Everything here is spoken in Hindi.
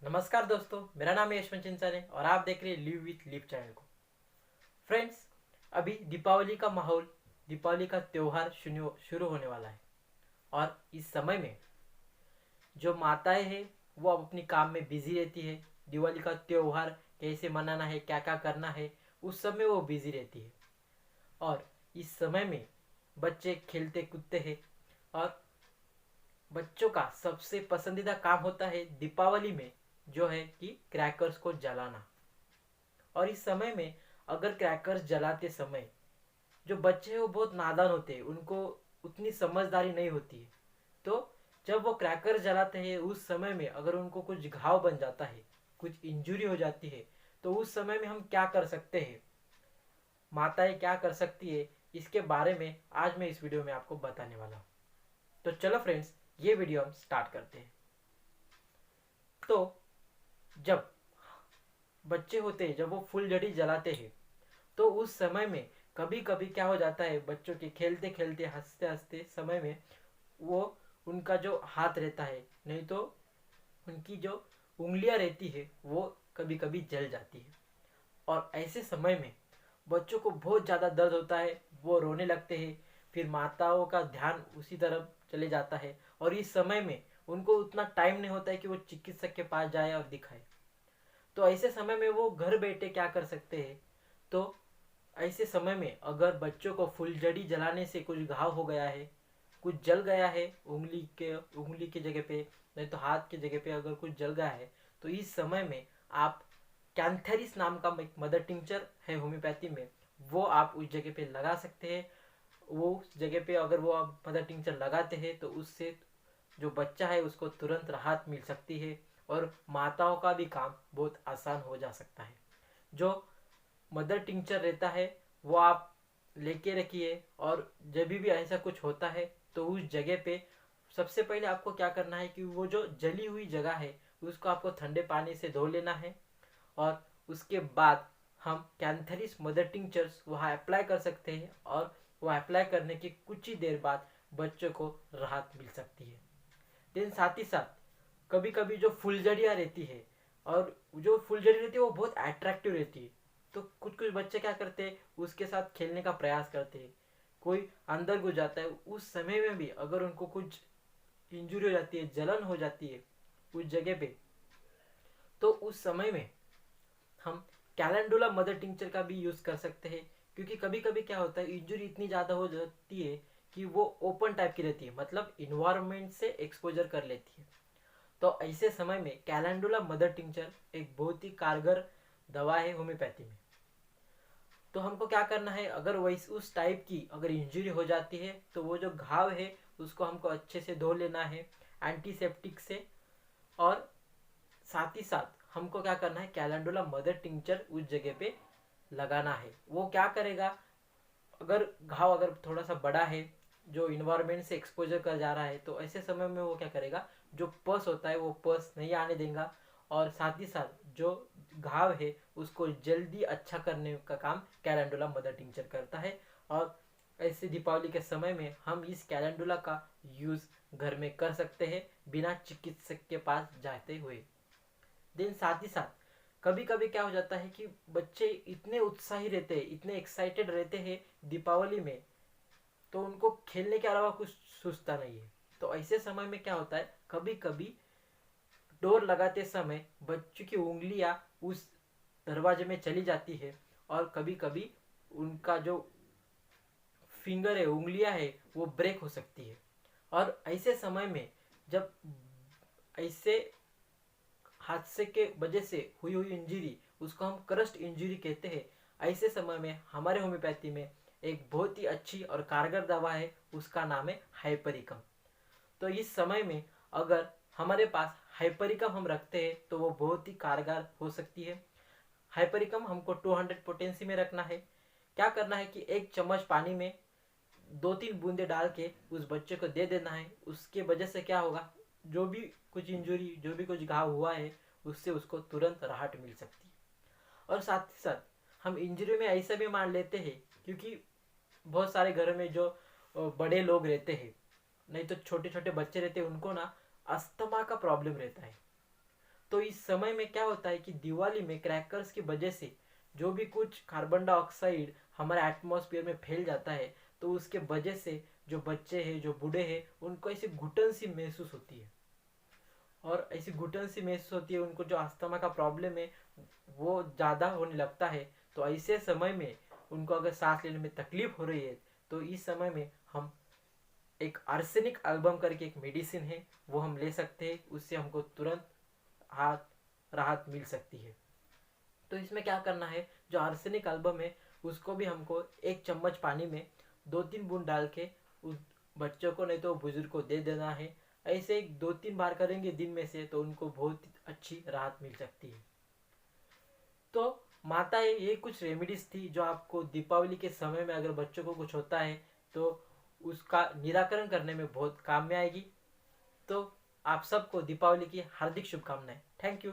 नमस्कार दोस्तों, मेरा नाम है यशवंत चिंचाने और आप देख रहे हैं लिव विथ लिव चैनल को। फ्रेंड्स, अभी दीपावली का माहौल, दीपावली का त्यौहार शुरू होने वाला है। और इस समय में जो माताएं हैं वो अब अपनी काम में बिजी रहती है। दिवाली का त्यौहार कैसे मनाना है, क्या क्या करना है, उस समय वो बिजी रहती है। और इस समय में बच्चे खेलते कूदते हैं। और बच्चों का सबसे पसंदीदा काम होता है दीपावली में जो है कि क्रैकर्स को जलाना। और इस समय में अगर क्रैकर्स जलाते समय जो बच्चे हैं वो बहुत नादान होते हैं, उनको उतनी समझदारी नहीं होती है। तो जब वो क्रैकर्स जलाते हैं उस समय में अगर उनको कुछ घाव बन जाता है, कुछ इंजरी हो जाती है, तो उस समय में हम क्या कर सकते हैं, माताएं क्या कर सकती है, इसके बारे में आज मैं इस वीडियो में आपको बताने वाला हूँ। तो चलो फ्रेंड्स, ये वीडियो हम स्टार्ट करते हैं। तो जब बच्चे होते हैं, जब वो फुलझड़ी जलाते हैं, तो उस समय में कभी कभी क्या हो जाता है, बच्चों के खेलते खेलते हंसते हंसते समय में वो उनका जो हाथ रहता है, नहीं तो उनकी जो उंगलियां रहती है वो कभी कभी जल जाती है। और ऐसे समय में बच्चों को बहुत ज़्यादा दर्द होता है, वो रोने लगते हैं। फिर माताओं का ध्यान उसी तरफ चले जाता है और इस समय में उनको उतना टाइम नहीं होता है कि वो चिकित्सक के पास जाए और दिखाए। तो ऐसे समय में वो घर बैठे क्या कर सकते हैं, तो ऐसे समय में अगर बच्चों को फुलझड़ी जलाने से कुछ घाव हो गया है, कुछ जल गया है उंगली के जगह पे, नहीं तो हाथ के जगह पे अगर कुछ जल गया है, तो इस समय में आप कैंथेरिस नाम का एक मदर टिंचर है होम्योपैथी में, वो आप उस जगह पे लगा सकते हैं। वो उस जगह पे अगर वो आप मदर टिंचर लगाते हैं तो उससे जो बच्चा है उसको तुरंत राहत मिल सकती है और माताओं का भी काम बहुत आसान हो जा सकता है। जो मदर टिंचर रहता है वो आप लेके रखिए और जब भी ऐसा कुछ होता है तो उस जगह पे सबसे पहले आपको क्या करना है कि वो जो जली हुई जगह है उसको आपको ठंडे पानी से धो लेना है। और उसके बाद हम कैंथेरिस मदर टिंचर्स वहाँ अप्लाई कर सकते हैं और वो अप्लाई करने के कुछ ही देर बाद बच्चों को राहत मिल सकती है। देन साथ ही साथ कभी कभी जो फुलझड़ियाँ रहती है, और जो फुलझड़ी रहती है वो बहुत अट्रैक्टिव रहती है, तो कुछ कुछ बच्चे क्या करते हैं, उसके साथ खेलने का प्रयास करते हैं। कोई अंदर घुस जाता है, उस समय में भी अगर उनको कुछ इंजुरी हो जाती है, जलन हो जाती है उस जगह पे, तो उस समय में हम कैलेंडुला मदर टिंचर का भी यूज़ कर सकते हैं। क्योंकि कभी कभी क्या होता है, इंजुरी इतनी ज़्यादा हो जाती है कि वो ओपन टाइप की रहती है, मतलब इन्वायरमेंट से एक्सपोजर कर लेती है। तो ऐसे समय में कैलेंडुला मदर टिंचर एक बहुत ही कारगर दवा है होम्योपैथी में। तो हमको क्या करना है, अगर वैस उस टाइप की अगर इंजरी हो जाती है तो वो जो घाव है उसको हमको अच्छे से धो लेना है एंटीसेप्टिक से। और साथ ही साथ हमको क्या करना है, कैलेंडुला मदर टिंचर उस जगह पे लगाना है। वो क्या करेगा, अगर घाव अगर थोड़ा सा बड़ा है, जो इन्वायरमेंट से एक्सपोजर कर जा रहा है, तो ऐसे समय में वो क्या करेगा, जो पस होता है वो पस नहीं आने देगा। और साथ ही साथ जो घाव है उसको जल्दी अच्छा करने का काम कैलेंडुला मदर टिंचर करता है। और ऐसे दीपावली के समय में हम इस कैलेंडुला का यूज़ घर में कर सकते हैं बिना चिकित्सक के पास जाते हुए। देन साथ ही साथ कभी कभी क्या हो जाता है कि बच्चे इतने उत्साही रहते हैं, इतने एक्साइटेड रहते हैं दीपावली में, तो उनको खेलने के अलावा कुछ सूझता नहीं है। तो ऐसे समय में क्या होता है, कभी कभी डोर लगाते समय बच्चों की उंगलियां उस दरवाजे में चली जाती है और कभी कभी उनका जो फिंगर है, उंगलियां है, वो ब्रेक हो सकती है। और ऐसे समय में जब ऐसे हादसे के वजह से हुई हुई इंजरी, उसको हम क्रस्ट इंजरी कहते हैं। ऐसे समय में हमारे होम्योपैथी में एक बहुत ही अच्छी और कारगर दवा है, उसका नाम है हाइपरिकम। तो इस समय में अगर हमारे पास हाइपरिकम हम रखते हैं तो वो बहुत ही कारगर हो सकती है। हाइपरिकम हमको 200 पोटेंसी में रखना है। क्या करना है कि एक चम्मच पानी में 2-3 बूंदे डाल के उस बच्चे को दे देना है। उसके वजह से क्या होगा, जो भी कुछ इंजरी, जो भी कुछ घाव हुआ है, उससे उसको तुरंत राहत मिल सकती है। और साथ ही साथ हम इंजरी में ऐसा भी मान लेते हैं, क्योंकि बहुत सारे घरों में जो बड़े लोग रहते हैं, नहीं तो छोटे छोटे बच्चे रहते हैं, उनको ना अस्थमा का प्रॉब्लम रहता है। तो इस समय में क्या होता है कि दिवाली में क्रैकर्स की वजह से जो भी कुछ कार्बन डाइऑक्साइड हमारे एटमॉस्फेयर में फैल जाता है, तो उसके वजह से जो बच्चे हैं, जो बूढ़े हैं, उनको ऐसी घुटन सी महसूस होती है। और ऐसी घुटन सी महसूस होती है, उनको जो अस्थमा का प्रॉब्लम है वो ज़्यादा होने लगता है। तो ऐसे समय में उनको अगर सांस लेने में तकलीफ हो रही है, तो इस समय में हम एक आर्सेनिक एल्बम करके एक मेडिसिन है, वो हम ले सकते हैं। उससे हमको तुरंत हाथ राहत मिल सकती है। तो इसमें क्या करना है, जो आर्सेनिक एल्बम है उसको भी हमको 1 चम्मच पानी में 2-3 बूंद डाल के उस बच्चों को नहीं तो बुजुर्ग को दे देना है। ऐसे 2-3 बार करेंगे दिन में से, तो उनको बहुत अच्छी राहत मिल सकती है। तो माताएं, ये कुछ रेमेडीज थी जो आपको दीपावली के समय में अगर बच्चों को कुछ होता है तो उसका निराकरण करने में बहुत काम में आएगी। तो आप सबको दीपावली की हार्दिक शुभकामनाएं। Thank you.